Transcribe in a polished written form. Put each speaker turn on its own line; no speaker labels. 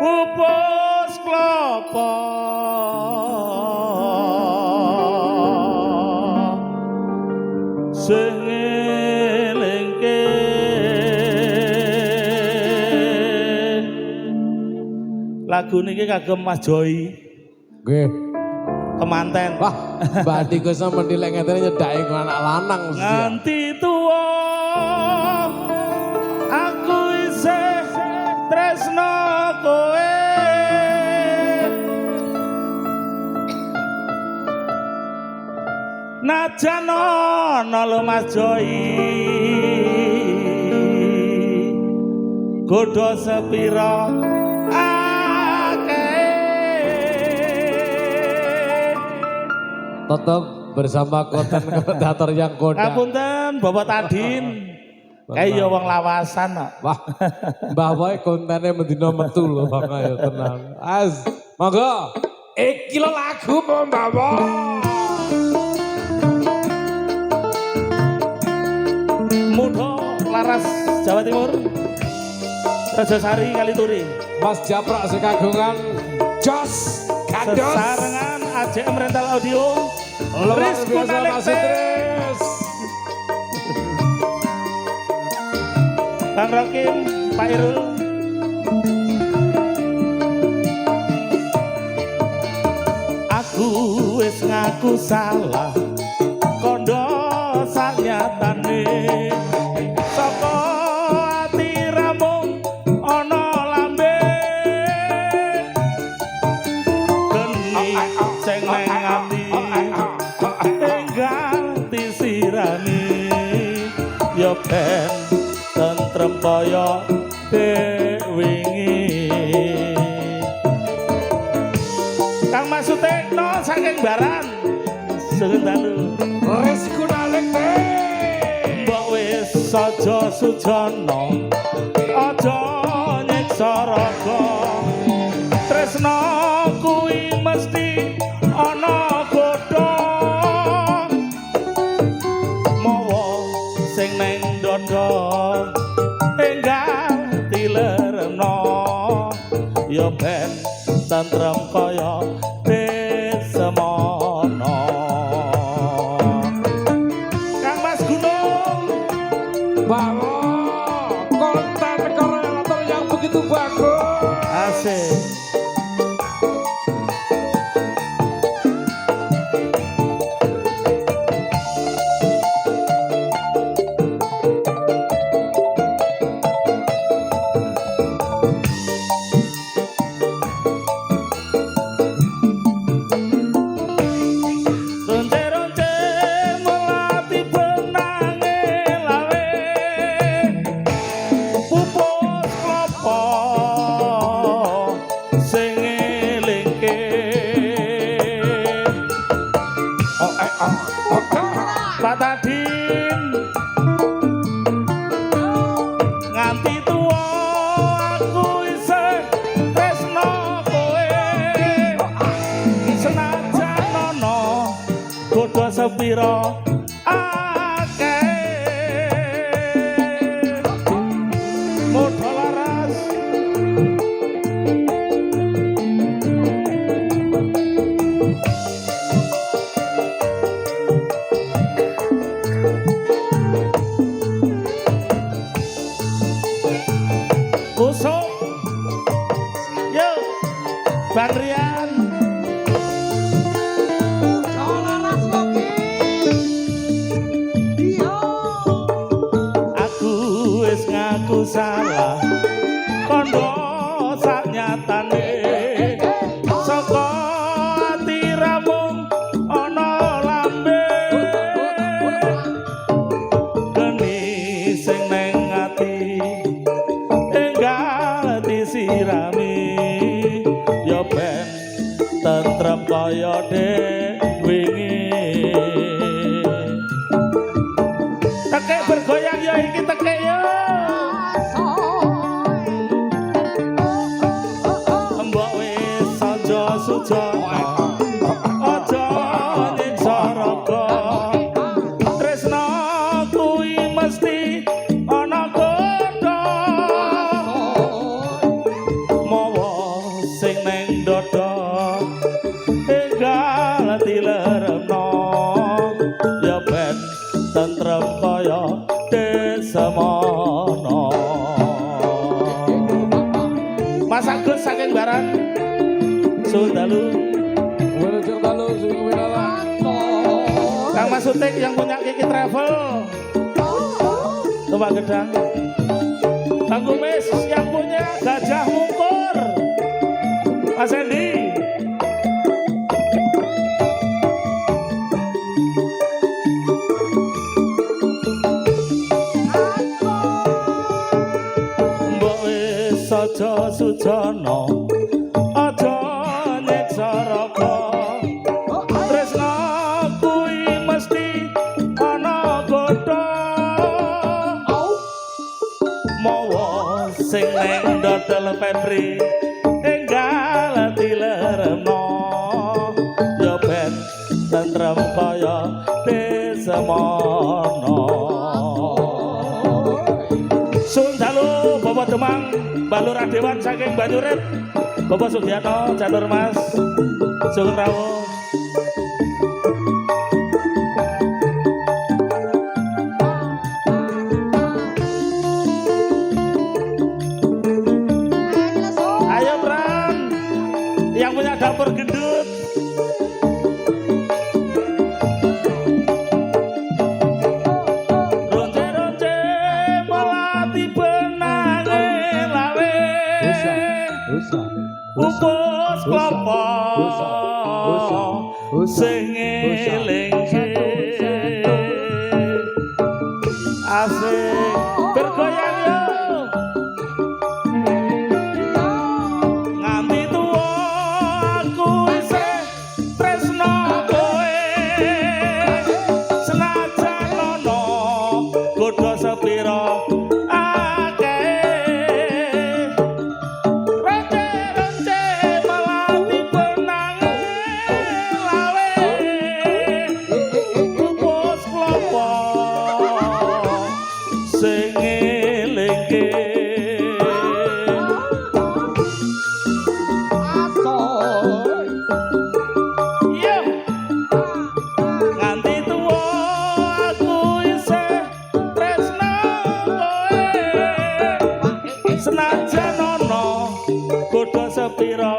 pupus klapa sing ngelingke lagu niki kagem Mas Joy
nggih
kemanten
wah Mbak Adi Koso mendilek ngeten nyedaki anak lanang
nganti tuwa aku isih tresno kowe najan ana lho Mas Joy godho sepira
tetap bersama konten komentator yang kondang.
Ngapunten Bapak Tadin. Kayak ya wong lawasan kok.
Wah, Mbah Boy kontennya mendino metu lho Bang ayo tenang. Monggo. Iki lho lagu Mbah Boy.
Mudo Laras Jawa Timur. Rajasari Kalituri.
Mas Japrak sekagungan Jos Gandos.
Sesarengan AJM Rental Audio.
Luar biasa Mas Idris.
Bang Rokim, Pak Irul. Aku wis ngaku salah kondo sanyatane saka ati ramung ana lambe geni sing nang ati enggal disirani ya ben tentrem kaya wingi Kang Mas Sutekno saking Baran sugeng dalu
Resiko nalik
mbok wis aja sujono aja nyiksa raga tresno kuwi mesti ana godho mawa sing neng dada enggal dilerno ya ben tentrem kaya semono Kang Mas Gunung
bahwa konten kreator yang begitu bagus.
asik Pak Tadin nganti tuwa aku isih tresno kowe senajan ana godho sepira akeh modho laras Kusuk yuk Bang Rian aku wis ngaku salah kondo sanyatane saka ati ramung ana lambe geni sing neng ati enggal disirami ya ben tentrem kaya wingi tekek bergoyang ya iki tekek ya mbok wis aja sujono aja nyiksa raga tresno kuwi mesti ana godho mawa Mas Agus saking Baran Sundalu
Wirajar dalu sing winara.
Kang Mas Utik yang punya Kiki Travel Tumpak Gedang Kang Kumis yang punya Gajah Mungkur Mas Endi Mbok wis aja sujana aja nyeksa raka tresna kuwi mesti ana godha mawa sing ning dodol Febri enggal dileremno ya ben tentrem kaya desemono Sundalu Bapak Demang Balur Adewan saking Banyurip Bapak Sugiarto Catur Mas Sugeng Rawuh ayo Bran yang punya dapur gendut ronce-ronce melati benange lawe Ukus klopo sing elingke asik bergoyang yo nganti tuwa aku isih tresno kowe senajan ana godha sepira sing elingke yo nganti tuwa aku isih tresno kowe senajan ana godha sepira